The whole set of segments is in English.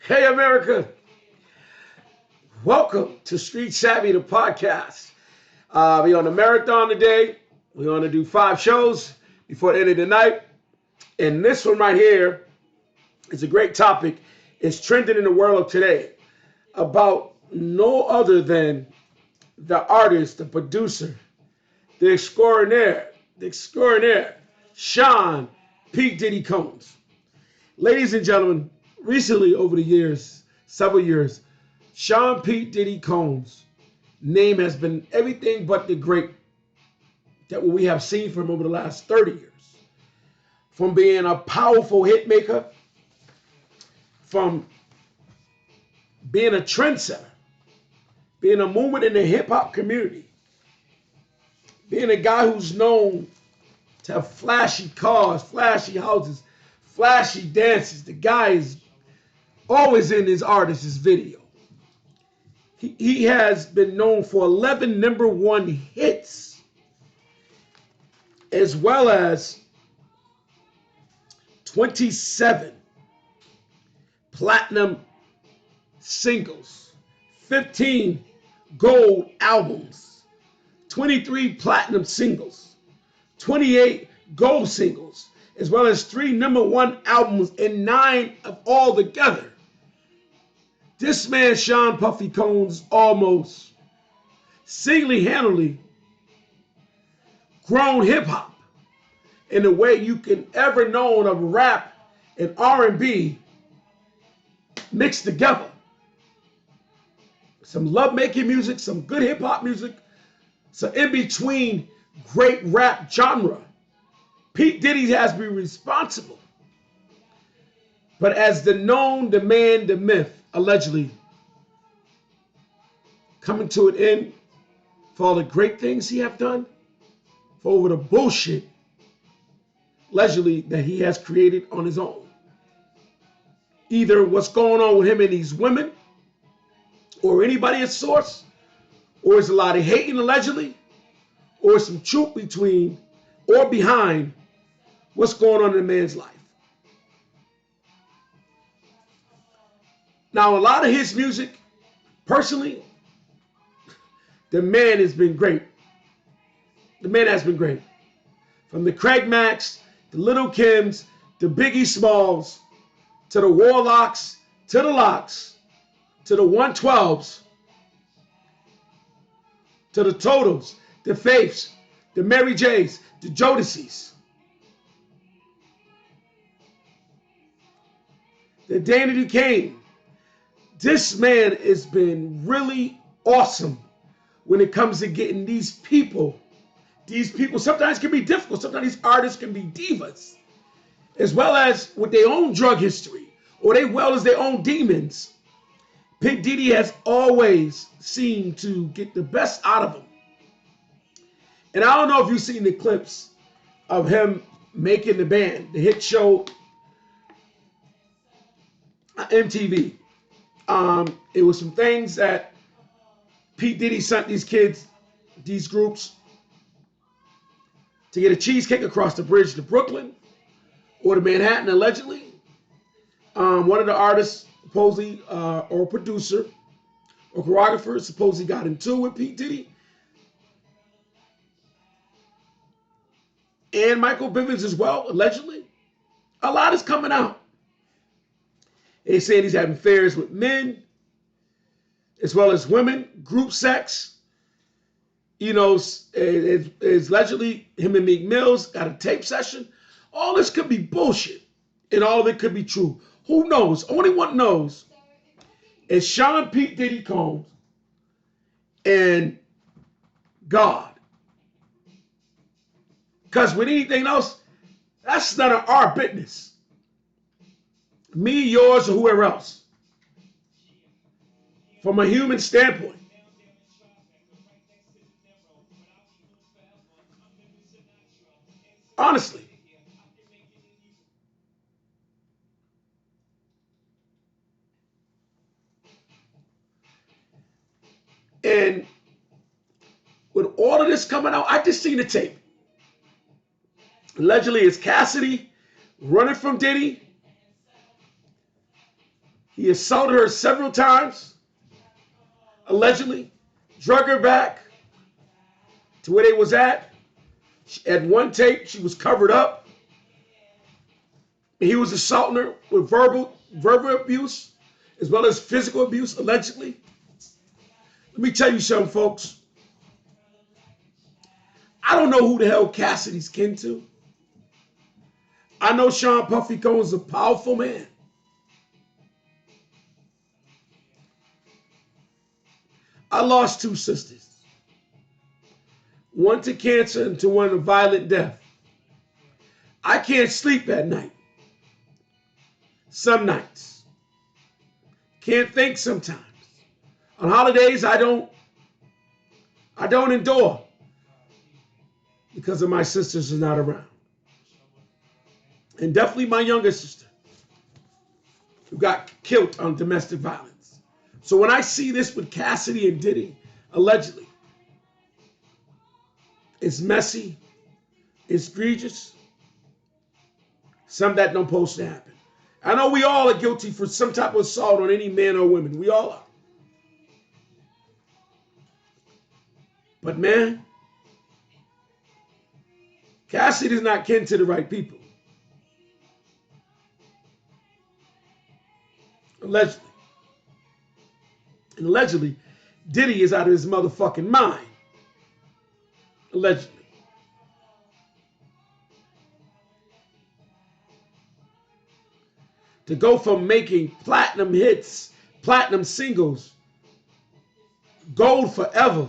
Hey, America. Welcome to Street Savvy, the podcast. We're on a marathon today. We're going to do 5 shows before the end of the night. And this one right here is a great topic. It's trending in the world today about no other than the artist, the producer, the extraordinaire, Sean P Diddy Combs. Ladies and gentlemen, recently over the years, several years, Sean P. Diddy Combs' name has been everything but the great that we have seen from him over the last 30 years. From being a powerful hit maker, from being a trendsetter, being a movement in the hip hop community, being a guy who's known to have flashy cars, flashy houses, flashy dances. The guy is always in his artist's video. He has been known for 11 number 1 hits, as well as 27 platinum singles, 15 gold albums, 23 platinum singles, 28 gold singles, as well as 3 number 1 albums and 9 of all together. This man, Sean Puffy Combs, almost single-handedly grown hip-hop in the way you can ever known of rap and R&B mixed together. Some love-making music, some good hip-hop music, some in-between great rap genre. P. Diddy has been responsible. But as the known, the man, the myth, allegedly coming to an end for all the great things he have done, for over the bullshit, allegedly, that he has created on his own. Either what's going on with him and these women, or anybody at source, or is a lot of hating allegedly, or some truth between or behind what's going on in a man's life. Now, a lot of his music, personally, the man has been great. The man has been great. From the Craig Macks, the Little Kims, the Biggie Smalls, to the Warlocks, to the Locks, to the 112s, to the Totals, the Faiths, the Mary Jays, the Jodeci's, the Danny Duquesne. This man has been really awesome when it comes to getting these people sometimes can be difficult. Sometimes these artists can be divas, as well as with their own drug history, or they well as their own demons. P. Diddy has always seemed to get the best out of them. And I don't know if you've seen the clips of him making the band, the hit show MTV. It was some things that P. Diddy sent these kids, these groups, to get a cheesecake across the bridge to Brooklyn or to Manhattan, allegedly. One of the artists, supposedly, or producer or choreographer, supposedly got into it with P. Diddy. And Michael Bivins as well, allegedly. A lot is coming out. They saying he's having affairs with men as well as women, group sex. You know, it's allegedly him and Meek Mills got a tape session. All this could be bullshit, and all of it could be true. Who knows? Only one knows is Sean P. Diddy Combs and God. Because with anything else, that's none of our business. Me, yours, or whoever else. From a human standpoint. Honestly. And with all of this coming out, I just seen the tape. Allegedly, it's Cassidy running from Diddy, He assaulted her several times, allegedly, drug her back to where they was at. At one tape, she was covered up. He was assaulting her with verbal abuse as well as physical abuse, allegedly. Let me tell you something, folks. I don't know who the hell Cassidy's kin to. I know Sean Puffy Combs is a powerful man. I lost two sisters. One to cancer and to one to violent death. I can't sleep at night. Some nights. Can't think sometimes. On holidays, I don't endure because of my sisters are not around. And definitely my younger sister who got killed on domestic violence. So when I see this with Cassidy and Diddy, allegedly, it's messy, it's egregious, something that don't supposed to happen. I know we all are guilty for some type of assault on any man or woman. We all are. But man, Cassidy is not kin to the right people. Allegedly. And allegedly, Diddy is out of his motherfucking mind. Allegedly. To go from making platinum hits, platinum singles, gold forever,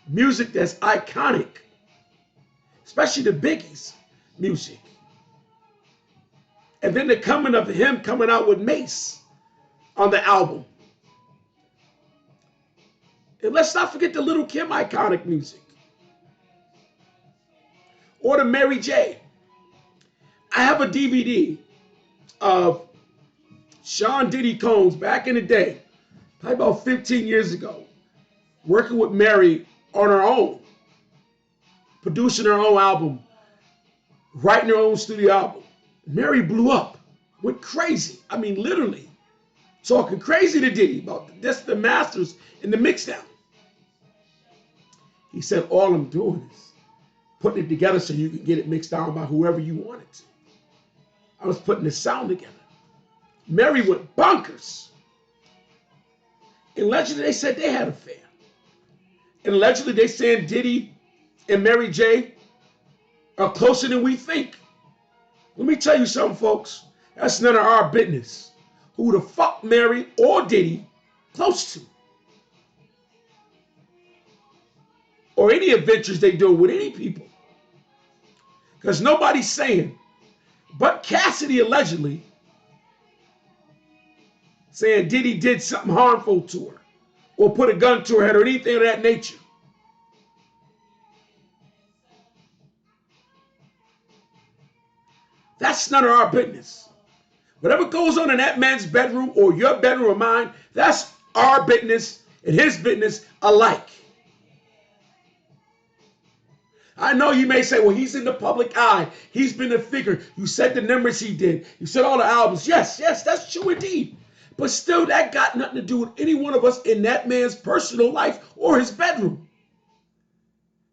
music that's iconic, especially the Biggie's music. And then the coming of him coming out with Mace on the album. And let's not forget the Little Kim iconic music. Or the Mary J. I have a DVD of Sean Diddy Combs back in the day, probably about 15 years ago, working with Mary on her own, producing her own album, writing her own studio album. Mary blew up, went crazy. I mean, literally talking crazy to Diddy about this, the masters and the mixdown. He said, all I'm doing is putting it together so you can get it mixed down by whoever you want it to. I was putting the sound together. Mary went bonkers. And allegedly they said they had an affair. And allegedly they saying Diddy and Mary J are closer than we think. Let me tell you something, folks. That's none of our business. Who the fuck Mary or Diddy close to. Or any adventures they do with any people. Because nobody's saying, but Cassidy allegedly saying Diddy did something harmful to her or put a gun to her head or anything of that nature. That's none of our business. Whatever goes on in that man's bedroom or your bedroom or mine, that's our business and his business alike. I know you may say, well, he's in the public eye. He's been a figure. You said the numbers he did. You said all the albums. Yes, that's true indeed. But still, that got nothing to do with any one of us in that man's personal life or his bedroom.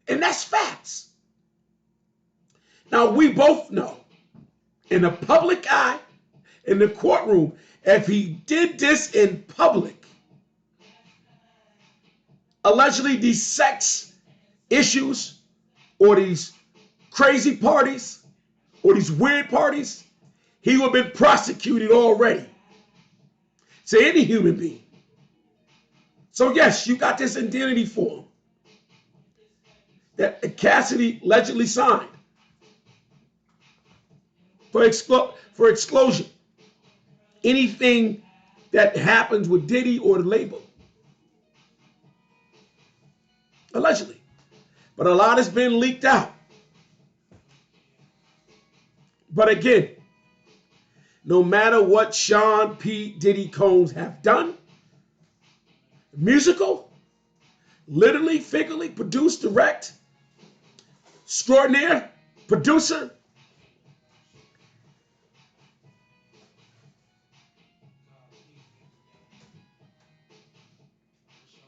And that's facts. Now, we both know, in the public eye, in the courtroom, if he did this in public, allegedly these sex issues or these crazy parties or these weird parties, he would have been prosecuted already. To any human being. So yes, you got this indemnity form that Cassidy allegedly signed for exclusion. Anything that happens with Diddy or the label. Allegedly. But a lot has been leaked out. But again, no matter what Sean P. Diddy Combs have done, musical, literally, figuratively, produced, direct, extraordinaire, producer,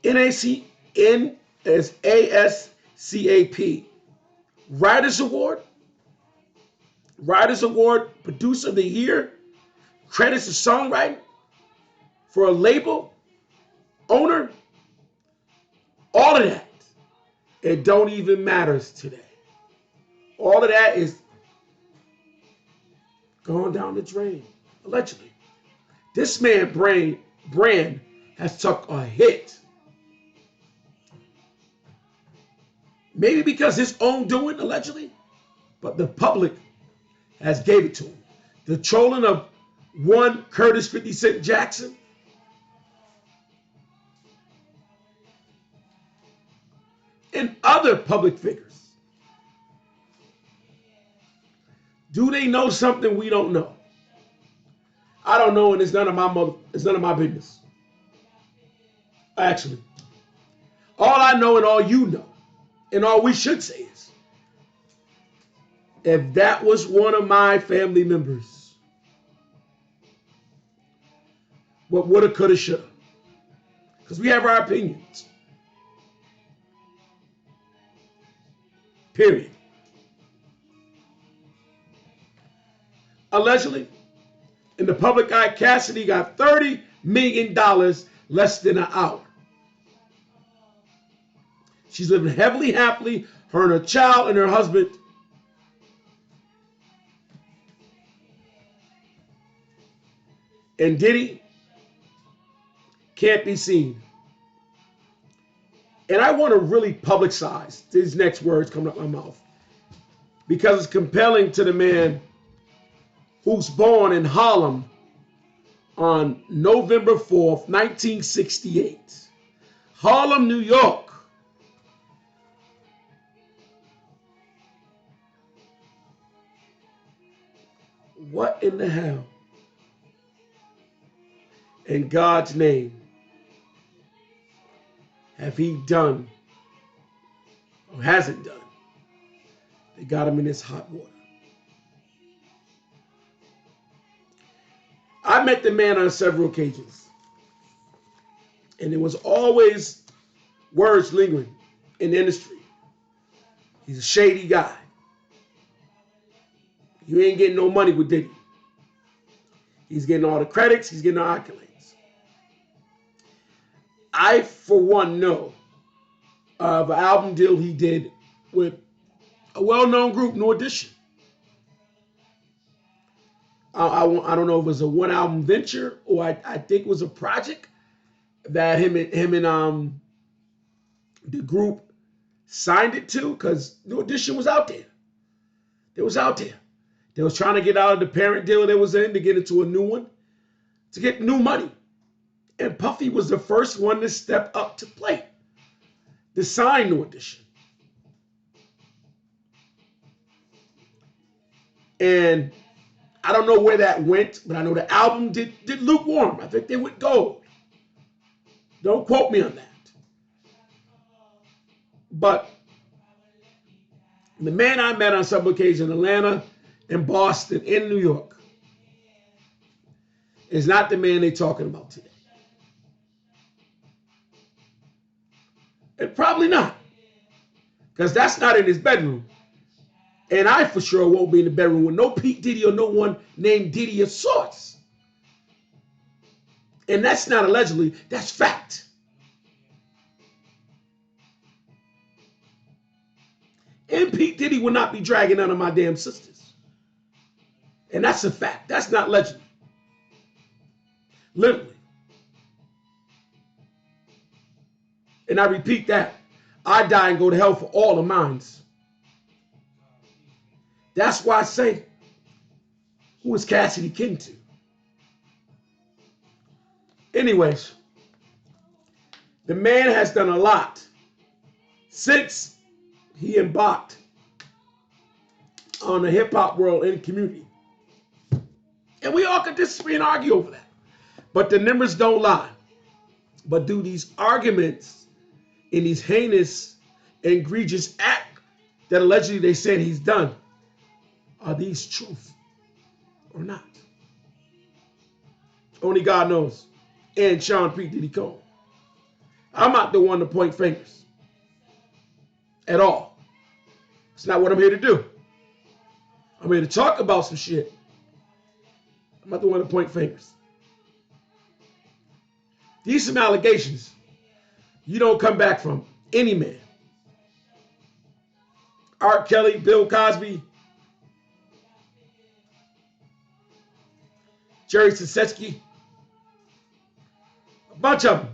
NAC, N as ASCAP. Writers Award. Writers Award, Producer of the Year. Credits to songwriting for a label owner. All of that. It don't even matters today. All of that is going down the drain, allegedly. This man brand has took a hit. Maybe because his own doing, allegedly, but the public has gave it to him. The trolling of one Curtis 50 Cent Jackson, and other public figures. Do they know something we don't know? I don't know, and it's none of my business. Actually, all I know and all you know, and all we should say is, if that was one of my family members, what woulda, coulda, shoulda, because we have our opinions. Period. Allegedly, in the public eye, Cassidy got $30 million less than an hour. She's living heavily, happily, her and her child and her husband. And Diddy can't be seen. And I want to really publicize these next words coming out my mouth, because it's compelling to the man who's born in Harlem on November 4th, 1968. Harlem, New York. What in the hell, in God's name, have he done or hasn't done? They got him in this hot water. I met the man on several occasions, and there was always words lingering in the industry. He's a shady guy. You ain't getting no money with Diddy. He's getting all the credits. He's getting all the accolades. I, for one, know of an album deal he did with a well-known group, New Edition. I don't know if it was a one-album venture or I think it was a project that him and the group signed it to, because New Edition was out there. They was out there. They was trying to get out of the parent deal they was in to get into a new one, to get new money. And Puffy was the first one to step up to plate, to sign New Edition. And I don't know where that went, but I know the album did lukewarm. I think they went gold. Don't quote me on that. But the man I met on some occasion in Atlanta, in Boston, in New York, is not the man they're talking about today. And probably not, because that's not in his bedroom. And I for sure won't be in the bedroom with no P Diddy or no one named Diddy of sorts. And that's not allegedly, that's fact. And P Diddy will not be dragging none of my damn sisters. And that's a fact. That's not legend. Literally. And I repeat that. I die and go to hell for all of mine. That's why I say, who is Cassidy kin to? Anyways, the man has done a lot since he embarked on the hip-hop world and community. And we all could disagree and argue over that. But the numbers don't lie. But do these arguments in these heinous, egregious acts that allegedly they said he's done, are these truth or not? Only God knows. And Sean P. Diddy Combs. I'm not the one to point fingers at all. It's not what I'm here to do. I'm here to talk about some shit. I'm not the one to point fingers. These are some allegations you don't come back from. Any man. R. Kelly, Bill Cosby, Jerry Sisetsky, a bunch of them.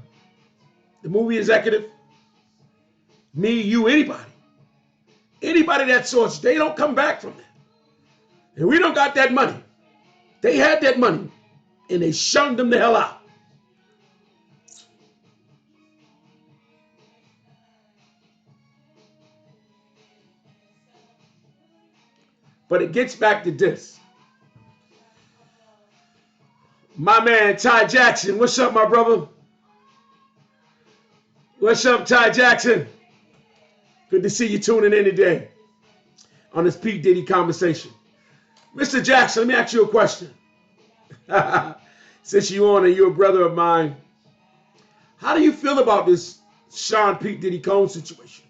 The movie executive, me, you, anybody. Anybody that source, they don't come back from that. And we don't got that money. They had that money, and they shunned them the hell out. But it gets back to this. My man, Ty Jackson. What's up, my brother? What's up, Ty Jackson? Good to see you tuning in today on this P Diddy conversation. Mr. Jackson, let me ask you a question. Since you're on and you're a brother of mine, how do you feel about this Sean P. Diddy Combs situation?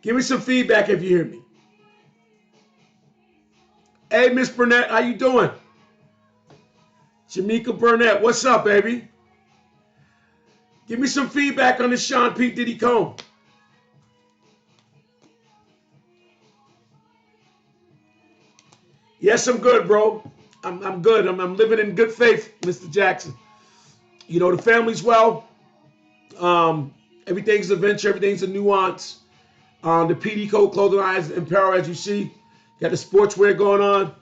Give me some feedback if you hear me. Hey, Miss Burnett, how you doing? Jamaica Burnett, what's up, baby? Give me some feedback on this Sean P. Diddy Combs. Yes, I'm good, bro. I'm good. I'm living in good faith, Mr. Jackson. You know, the family's well. Everything's a venture. Everything's a nuance. The PD Code clothing line is in peril, as you see. Got the sportswear going on.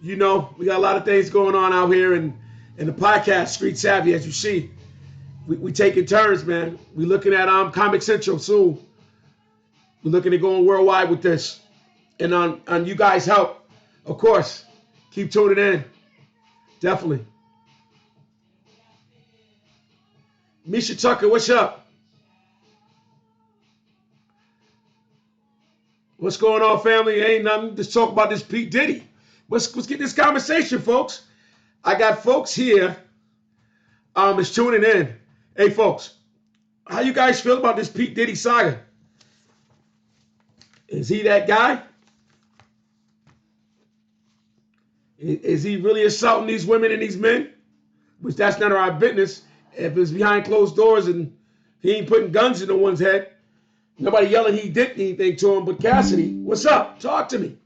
You know, we got a lot of things going on out here in the podcast, Street Savvy, as you see. We taking turns, man. We looking at Comic Central soon. We're looking at going worldwide with this. And on you guys' help, of course, keep tuning in. Definitely. Misha Tucker, what's up? What's going on, family? Ain't nothing. Let's talk about this P. Diddy. Let's get this conversation, folks. I got folks here is tuning in. Hey, folks, how you guys feel about this P. Diddy saga? Is he that guy? Is he really assaulting these women and these men? Which that's none of our business. If it's behind closed doors and he ain't putting guns in no one's head, nobody yelling he did anything to him. But Cassidy, what's up? Talk to me.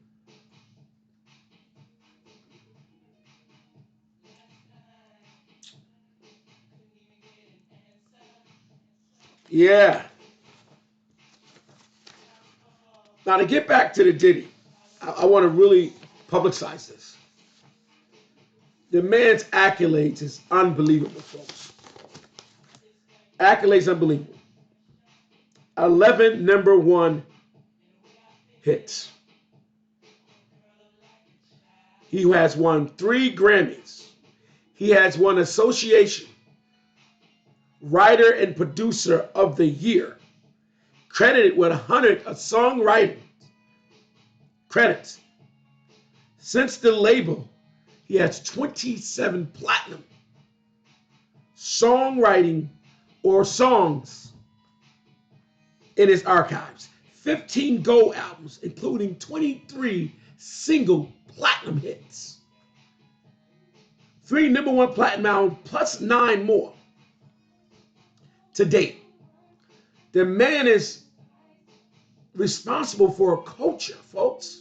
Yeah. Now to get back to the Diddy, I want to really publicize this. The man's accolades is unbelievable, folks. Accolades unbelievable. 11 #1 hits. He has won 3 Grammys. He has won Association Writer and Producer of the Year. Credited with 100 songwriting credits. Since the label, he has 27 platinum songwriting or songs in his archives. 15 gold albums, including 23 single platinum hits. 3 #1 platinum albums, plus 9 more to date. The man is responsible for a culture, folks.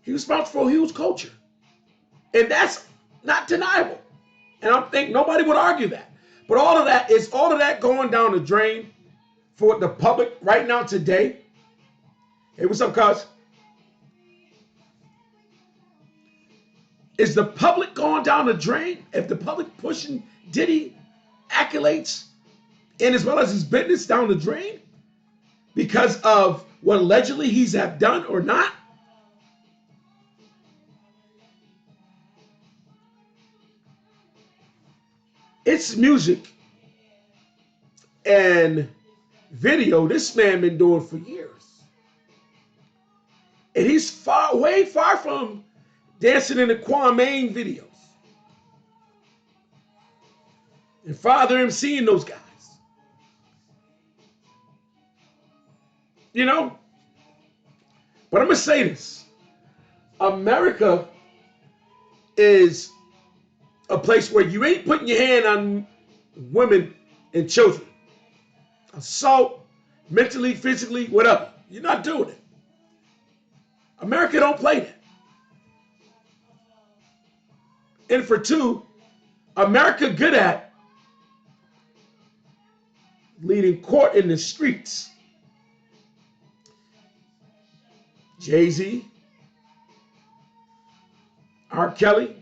He's responsible for a huge culture. And that's not deniable. And I think nobody would argue that. But all of that going down the drain for the public right now today? Hey, what's up, cuz? Is the public going down the drain? If the public pushing Diddy accolades and as well as his business down the drain because of what allegedly he's have done or not? It's music and video this man been doing for years. And he's way far from dancing in the Kwame videos. and father him seeing those guys. You know? But I'm going to say this. America is a place where you ain't putting your hand on women and children. Assault, mentally, physically, whatever. You're not doing it. America don't play that. And for two, America good at leading court in the streets. Jay-Z, R. Kelly,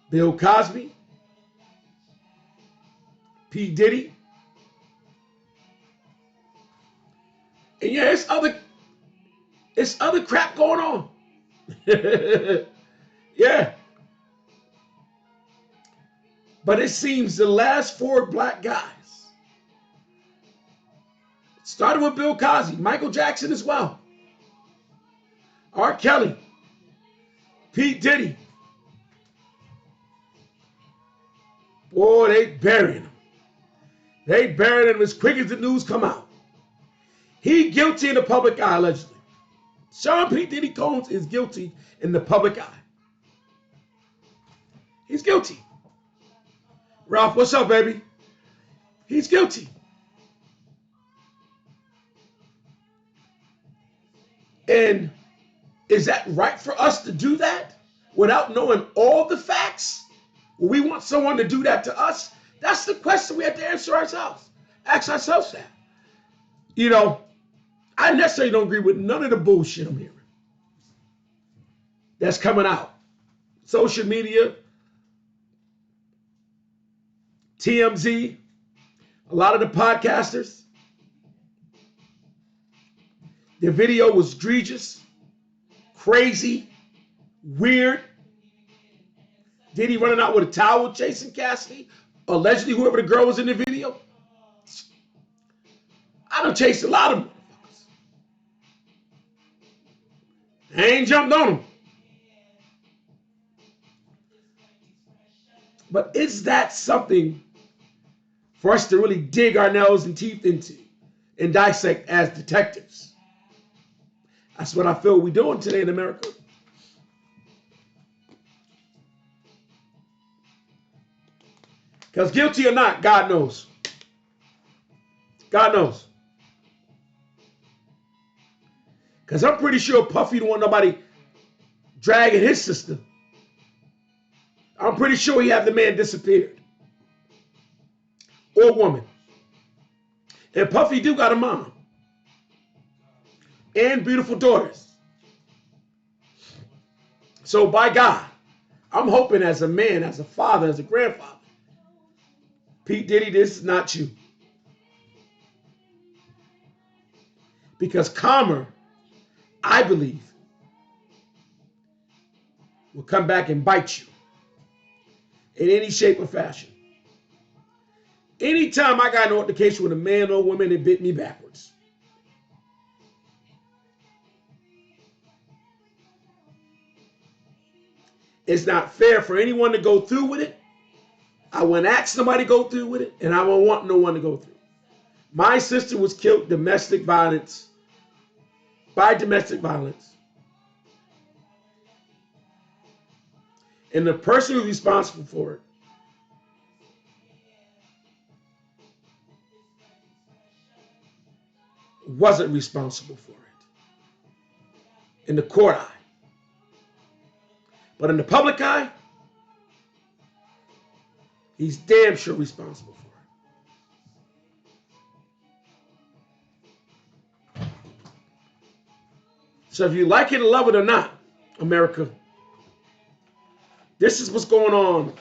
Bill Cosby, P Diddy. And yeah, it's other crap going on. Yeah. But it seems the last four black guys, started with Bill Cosby, Michael Jackson as well, R. Kelly, P Diddy. Boy, they burying him. They buried him as quick as the news come out. He guilty in the public eye, allegedly. Sean P. Diddy Combs is guilty in the public eye. He's guilty. Ralph, what's up, baby? He's guilty. And is that right for us to do that without knowing all the facts? We want someone to do that to us? That's the question we have to answer ourselves. Ask ourselves that. You know, I necessarily don't agree with none of the bullshit I'm hearing that's coming out. Social media, TMZ, a lot of the podcasters. The video was egregious, crazy, weird. Diddy running out with a towel chasing Cassidy, allegedly whoever the girl was in the video. I done chased a lot of motherfuckers. I ain't jumped on them. But is that something for us to really dig our nails and teeth into and dissect as detectives? That's what I feel we're doing today in America. Because guilty or not, God knows. God knows. Because I'm pretty sure Puffy don't want nobody dragging his sister. I'm pretty sure he had the man disappeared. Or woman. And Puffy do got a mom. And beautiful daughters. So by God, I'm hoping as a man, as a father, as a grandfather, P. Diddy, this is not you. Because karma, I believe, will come back and bite you in any shape or fashion. Anytime I got an altercation with a man or woman, it bit me backwards. It's not fair for anyone to go through with it. I wouldn't ask somebody to go through with it, and I won't want no one to go through. My sister was killed by domestic violence. And the person who's responsible for it wasn't responsible for it in the court eye. But in the public eye, he's damn sure responsible for it. So if you like it or love it or not, America, this is what's going on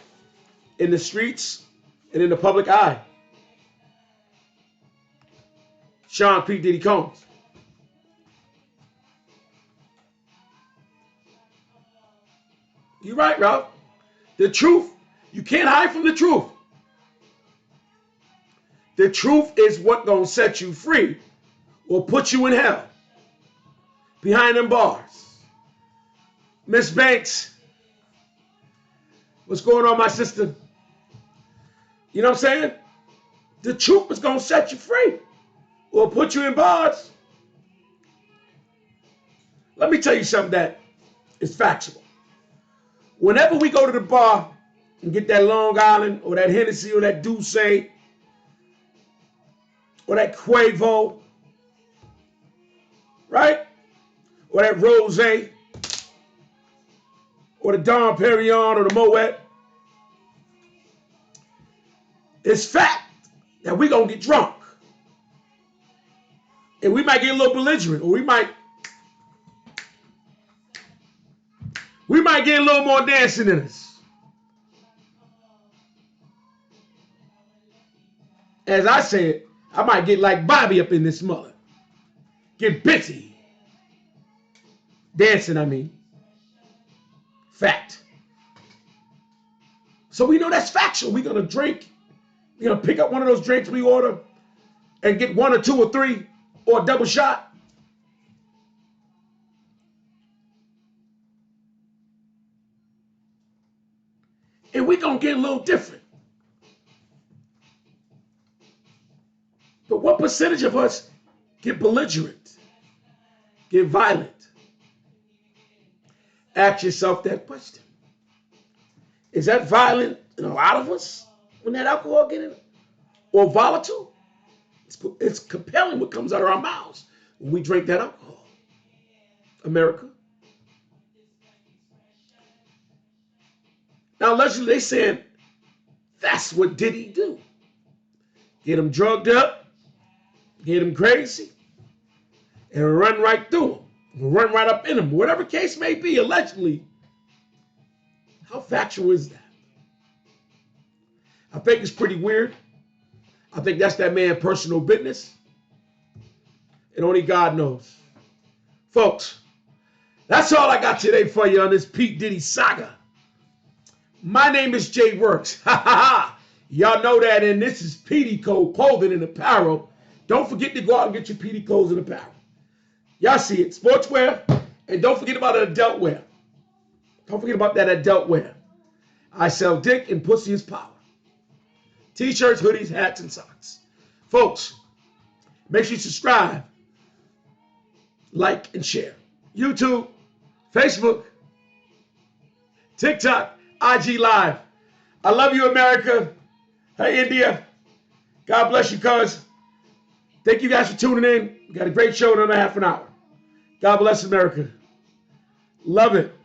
in the streets and in the public eye. Sean P. Diddy Combs. You're right, Ralph. The truth, you can't hide from the truth. The truth is what gonna set you free or put you in hell. Behind them bars. Miss Banks, what's going on, my sister? You know what I'm saying? The truth is going to set you free or put you in bars. Let me tell you something that is factual. Whenever we go to the bar and get that Long Island or that Hennessy or that Douce or that Quavo, right? Or that Rosé or the Dom Perignon or the Moet, it's fact that we're going to get drunk. And we might get a little belligerent, or we might get a little more dancing in us. As I said, I might get like Bobby up in this mother. Get busy. Dancing, I mean. Fact. So we know that's factual. We're going to drink. We're going to pick up one of those drinks we order and get 1 or 2 or 3 or a double shot. And we're going to get a little different. But what percentage of us get belligerent, get violent? Ask yourself that question. Is that violent in a lot of us when that alcohol get in? Or volatile? It's compelling what comes out of our mouths when we drink that alcohol. America. Now, allegedly, they saying that's what Diddy do. Get him drugged up, get him crazy, and run right through him, run right up in him. Whatever case may be, allegedly. How factual is that? I think it's pretty weird. I think that's that man's personal business. And only God knows. Folks, that's all I got today for you on this P Diddy saga. My name is Jay Works. Ha ha ha. Y'all know that, and this is PD Code Clothing and Apparel. Don't forget to go out and get your PD Codes and Apparel. Y'all see it. Sportswear. And don't forget about adult wear. Don't forget about that adult wear. I sell dick and pussy is power. T-shirts, hoodies, hats, and socks. Folks, make sure you subscribe, like, and share. YouTube, Facebook, TikTok, IG Live. I love you, America. Hey, India. God bless you, cuz. Thank you guys for tuning in. We got a great show in another half an hour. God bless America. Love it.